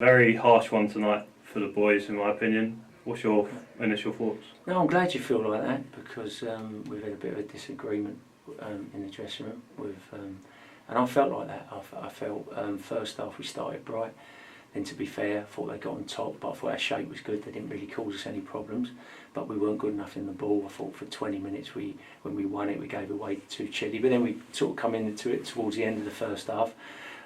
Very harsh one tonight for the boys, in my opinion. What's your initial thoughts? No, I'm glad you feel like that because we've had a bit of a disagreement in the dressing room and I felt like that. I felt first half we started bright. Then, to be fair, I thought they got on top, but I thought our shape was good. They didn't really cause us any problems, but we weren't good enough in the ball. I thought for 20 minutes when we won it, we gave away to Chile. But then we sort of come into it towards the end of the first half.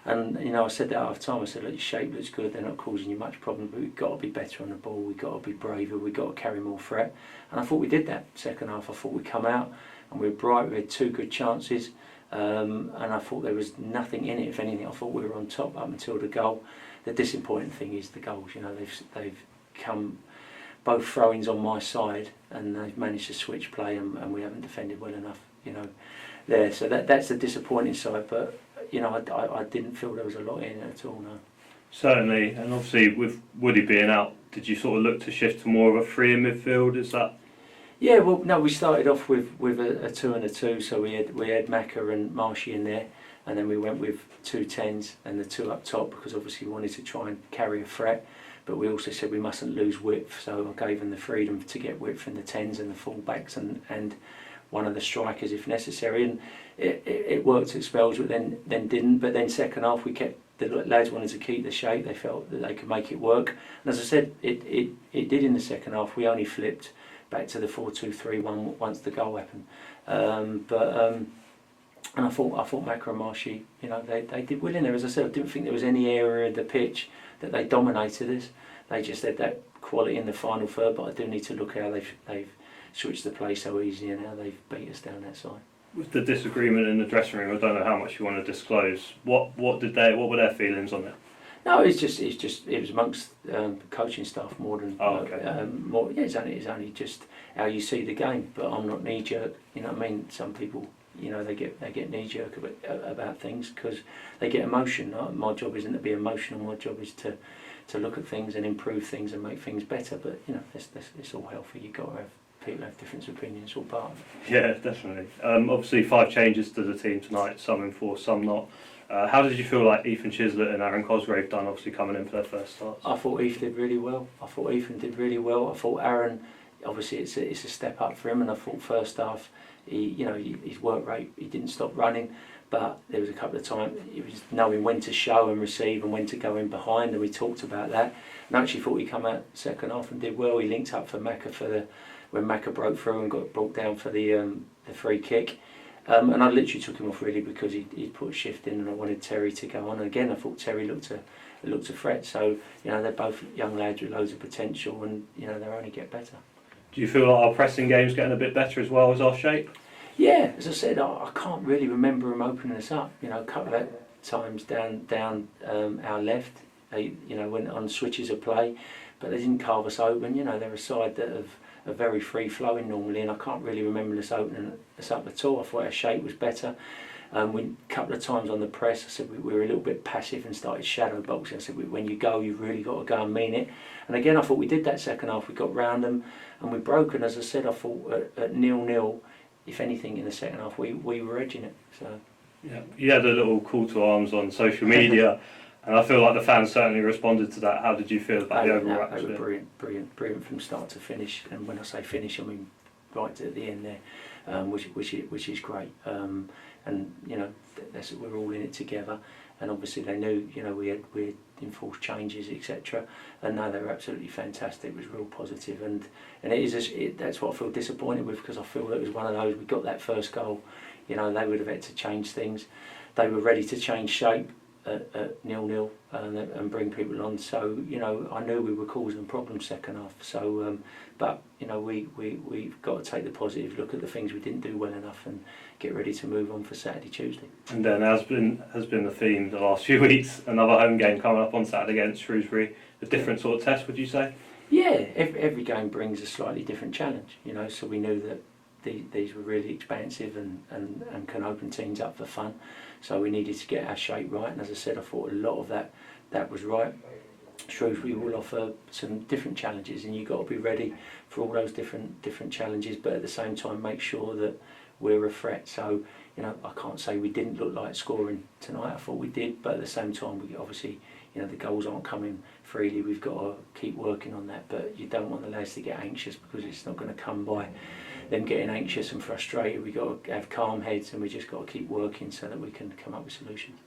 And I said that half time. I said, look, your shape looks good. They're not causing you much problem, but we've got to be better on the ball. We've got to be braver. We've got to carry more threat. And I thought we did that second half. I thought we'd come out and we were bright. We had two good chances, and I thought there was nothing in it. If anything, I thought we were on top up until the goal. The disappointing thing is the goals. They've come both throw-ins on my side, and they've managed to switch play, and we haven't defended well enough. There. So that's the disappointing side, but. I didn't feel there was a lot in it at all, no. Certainly, and obviously with Woody being out, did you sort of look to shift to more of a three in midfield? Is that? Yeah, well, no, we started off with a 2 and a 2, so we had Macca and Marshy in there, and then we went with 2 10s and the 2 up top because obviously we wanted to try and carry a threat, but we also said we mustn't lose width, so I gave them the freedom to get width in the 10s and the full-backs and one of the strikers if necessary, and it worked at spells, but then didn't. But then second half we kept, the lads wanted to keep the shape. They felt that they could make it work, and as I said, it did in the second half. We only flipped back to the 4-2-3-1 once the goal happened. And I thought Macca and Marshy, they did well in there. As I said, I didn't think there was any area of the pitch that they dominated us. They just had that quality in the final third, but I do need to look how they've switched the play so easy and how they've beat us down that side. With the disagreement in the dressing room, I don't know how much you want to disclose. What were their feelings on it? No, it was amongst coaching staff more than. Oh, okay. It's only just how you see the game. But I'm not knee jerk. You know what I mean? Some people, they get knee jerk about things because they get emotion. My job isn't to be emotional. My job is to look at things and improve things and make things better. But it's all healthy. You've got to have. People have different opinions, all part of it. Yeah, definitely. Obviously 5 changes to the team tonight, some enforced, some not. How did you feel like Ethan Chislett and Aaron Cosgrave done, obviously coming in for their first starts? I thought Ethan did really well. I thought I thought Aaron, obviously it's a step up for him, and I thought first half, his work rate, he didn't stop running, but there was a couple of times he was knowing when to show and receive and when to go in behind, and we talked about that. And I actually thought he come out second half and did well. He linked up for Macca when Macca broke through and got brought down for the free kick. And I literally took him off really because he'd put a shift in and I wanted Terry to go on. And again, I thought Terry looked a threat. So, they're both young lads with loads of potential and, they'll only get better. Do you feel like our pressing game's getting a bit better as well as our shape? Yeah, as I said, I can't really remember him opening us up. A couple of times down our left, they went on switches of play, but they didn't carve us open. They're a side that are very free flowing normally, and I can't really remember us opening us up at all. I thought our shape was better. A couple of times on the press, I said we were a little bit passive and started shadow boxing. I said when you go, you've really got to go and mean it. And again, I thought we did that second half. We got round them and we broke. And as I said, I thought at 0-0, if anything, in the second half, we were edging it. So yeah, you had a little call to arms on social media. And I feel like the fans certainly responded to that. How did you feel about the overall atmosphere? They were brilliant from start to finish. And when I say finish, I mean right at the end there, which is great. We're all in it together. And obviously they knew, we had enforced changes, etc. And no, they were absolutely fantastic. It was real positive. And that's what I feel disappointed with because I feel that it was one of those. We got that first goal. They would have had to change things. They were ready to change shape. At 0-0 and bring people on, so I knew we were causing problems second half. So, but we've got to take the positive, look at the things we didn't do well enough, and get ready to move on for Saturday, Tuesday. And then has been the theme the last few weeks. Another home game coming up on Saturday against Shrewsbury. A different sort of test, would you say? Yeah, every game brings a slightly different challenge. So we knew that these were really expansive and can open teams up for fun. So we needed to get our shape right, and as I said, I thought a lot of that was right. Shrewsbury will offer some different challenges, and you've got to be ready for all those different challenges, but at the same time make sure that we're a threat. So you know, I can't say we didn't look like scoring tonight. I thought we did, but at the same time, we obviously, you know, the goals aren't coming freely. We've got to keep working on that. But you don't want the lads to get anxious, because it's not going to come by them getting anxious and frustrated. We've got to have calm heads, and we just got to keep working so that we can come up with solutions.